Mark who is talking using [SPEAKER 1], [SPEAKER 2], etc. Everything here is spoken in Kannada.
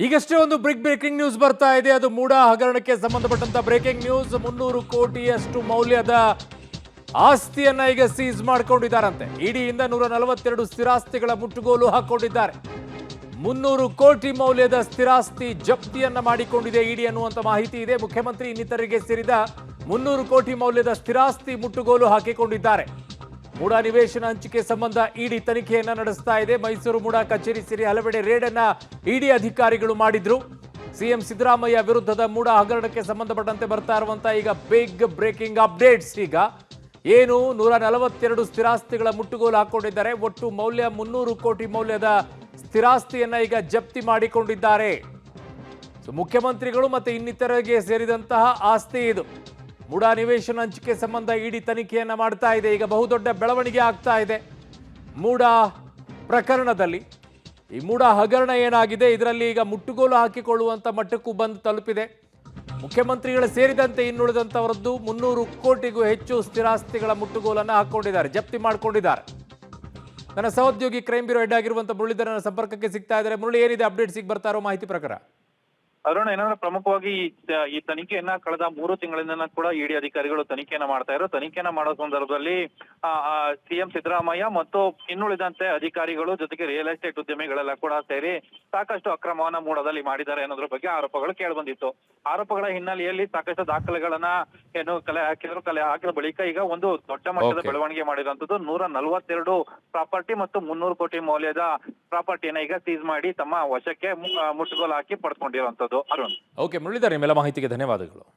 [SPEAKER 1] ಈಗಷ್ಟೇ ಒಂದು ಬ್ರೇಕಿಂಗ್ ನ್ಯೂಸ್ ಬರ್ತಾ ಇದೆ. ಅದು ಮೂಡ ಹಗರಣಕ್ಕೆ ಸಂಬಂಧಪಟ್ಟಂತ ಬ್ರೇಕಿಂಗ್ ನ್ಯೂಸ್. 300 ಕೋಟಿಯಷ್ಟು ಮೌಲ್ಯದ ಆಸ್ತಿಯನ್ನ ಈಗ ಸೀಸ್ ಮಾಡಿಕೊಂಡಿದ್ದಾರಂತೆ. ಇಡಿಯಿಂದ 142 ಸ್ಥಿರಾಸ್ತಿಗಳ ಮುಟ್ಟುಗೋಲು ಹಾಕೊಂಡಿದ್ದಾರೆ. 300 ಕೋಟಿ ಮೌಲ್ಯದ ಸ್ಥಿರಾಸ್ತಿ ಜಪ್ತಿಯನ್ನ ಮಾಡಿಕೊಂಡಿದೆ ಇಡಿ ಅನ್ನುವಂತ ಮಾಹಿತಿ ಇದೆ. ಮುಖ್ಯಮಂತ್ರಿ ಇನ್ನಿತರರಿಗೆ ಸೇರಿದ 300 ಕೋಟಿ ಮೌಲ್ಯದ ಸ್ಥಿರಾಸ್ತಿ ಮುಟ್ಟುಗೋಲು ಹಾಕಿಕೊಂಡಿದ್ದಾರೆ. ಮೂಡ ನಿವೇಶನ ಹಂಚಿಕೆ ಸಂಬಂಧ ಇಡಿ ತನಿಖೆಯನ್ನ ನಡೆಸ್ತಾ ಇದೆ. ಮೈಸೂರು ಮೂಡ ಕಚೇರಿ ಸೇರಿ ಹಲವೆಡೆ ರೇಡ್ ಅನ್ನ ಇಡಿ ಅಧಿಕಾರಿಗಳು ಮಾಡಿದ್ರು. ಸಿಎಂ ಸಿದ್ದರಾಮಯ್ಯ ವಿರುದ್ಧದ ಮೂಡ ಹಗರಣಕ್ಕೆ ಸಂಬಂಧಪಟ್ಟಂತೆ ಬರ್ತಾ ಇರುವಂತಹ ಈಗ ಬಿಗ್ ಬ್ರೇಕಿಂಗ್ ಅಪ್ಡೇಟ್ಸ್. ಈಗ ಏನು 142 ಸ್ಥಿರಾಸ್ತಿಗಳ ಮುಟ್ಟುಗೋಲು ಹಾಕೊಂಡಿದ್ದಾರೆ. ಒಟ್ಟು ಮೌಲ್ಯ 300 ಕೋಟಿ ಮೌಲ್ಯದ ಸ್ಥಿರಾಸ್ತಿಯನ್ನ ಈಗ ಜಪ್ತಿ ಮಾಡಿಕೊಂಡಿದ್ದಾರೆ. ಮುಖ್ಯಮಂತ್ರಿಗಳು ಮತ್ತೆ ಇನ್ನಿತರರಿಗೆ ಸೇರಿದಂತಹ ಆಸ್ತಿ ಇದು. ಮೂಡ ನಿವೇಶನ ಹಂಚಿಕೆ ಸಂಬಂಧ ಇಡಿ ತನಿಖೆಯನ್ನ ಮಾಡ್ತಾ ಇದೆ. ಈಗ ಬಹುದೊಡ್ಡ ಬೆಳವಣಿಗೆ ಆಗ್ತಾ ಇದೆ ಮೂಡ ಪ್ರಕರಣದಲ್ಲಿ. ಈ ಮೂಡ ಹಗರಣ ಏನಾಗಿದೆ, ಇದರಲ್ಲಿ ಈಗ ಮುಟ್ಟುಗೋಲು ಹಾಕಿಕೊಳ್ಳುವಂತ ಮಟ್ಟಕ್ಕೂ ಬಂದು ತಲುಪಿದೆ. ಮುಖ್ಯಮಂತ್ರಿಗಳ ಸೇರಿದಂತೆ ಇನ್ನುಳಿದಂತವರದ್ದು 300 ಕೋಟಿಗೂ ಹೆಚ್ಚು ಸ್ಥಿರಾಸ್ತಿಗಳ ಮುಟ್ಟುಗೋಲನ್ನು ಹಾಕೊಂಡಿದ್ದಾರೆ, ಜಪ್ತಿ ಮಾಡಿಕೊಂಡಿದ್ದಾರೆ. ನನ್ನ ಸಹೋದ್ಯೋಗಿ ಕ್ರೈಮ್ ಬ್ಯೂರೋ ಹೆಡ್ ಆಗಿರುವಂತಹ ಮುರಳೀಧರನ ಸಂಪರ್ಕಕ್ಕೆ ಸಿಗ್ತಾ ಇದ್ದಾರೆ. ಮುರಳಿ, ಏನಿದೆ ಅಪ್ಡೇಟ್ ಸಿಗ್ ಬರ್ತಾ ಇರೋ ಮಾಹಿತಿ ಪ್ರಕಾರ?
[SPEAKER 2] ಅರುಣ್, ಏನಂದ್ರೆ ಪ್ರಮುಖವಾಗಿ ಈ ತನಿಖೆಯನ್ನ ಕಳೆದ 3 ತಿಂಗಳಿಂದ ಕೂಡ ಇಡಿ ಅಧಿಕಾರಿಗಳು ತನಿಖೆಯನ್ನ ಮಾಡ್ತಾ ಇದ್ರು. ತನಿಖೆಯನ್ನ ಮಾಡೋ ಸಂದರ್ಭದಲ್ಲಿ ಸಿಎಂ ಸಿದ್ದರಾಮಯ್ಯ ಮತ್ತು ಇನ್ನುಳಿದಂತೆ ಅಧಿಕಾರಿಗಳು ಜೊತೆಗೆ ರಿಯಲ್ ಎಸ್ಟೇಟ್ ಉದ್ಯಮಿಗಳೆಲ್ಲ ಕೂಡ ಸೇರಿ ಸಾಕಷ್ಟು ಅಕ್ರಮವನ್ನ ಮೂಡದಲ್ಲಿ ಮಾಡಿದ್ದಾರೆ ಅನ್ನೋದ್ರ ಬಗ್ಗೆ ಆರೋಪಗಳು ಕೇಳಿಬಂದಿತ್ತು. ಆರೋಪಗಳ ಹಿನ್ನೆಲೆಯಲ್ಲಿ ಸಾಕಷ್ಟು ದಾಖಲೆಗಳನ್ನ ಕಲೆ ಹಾಕಿದ ಬಳಿಕ ಈಗ ಒಂದು ದೊಡ್ಡ ಮಟ್ಟದ ಬೆಳವಣಿಗೆ ಮಾಡಿರುವಂತದ್ದು. 142 ಪ್ರಾಪರ್ಟಿ ಮತ್ತು 300 ಕೋಟಿ ಮೌಲ್ಯದ ಪ್ರಾಪರ್ಟಿಯನ್ನ ಈಗ ಸೀಸ್ ಮಾಡಿ ತಮ್ಮ ವಶಕ್ಕೆ ಮುಟ್ಟುಗೋಲು ಹಾಕಿ ಪಡ್ಕೊಂಡಿರುವಂತದ್ದು. ಅರುಣ್,
[SPEAKER 1] ಓಕೆ ಮುರಳೀಧರ್, ನಿಮ್ಮೆಲ್ಲ ಮಾಹಿತಿಗೆ ಧನ್ಯವಾದಗಳು.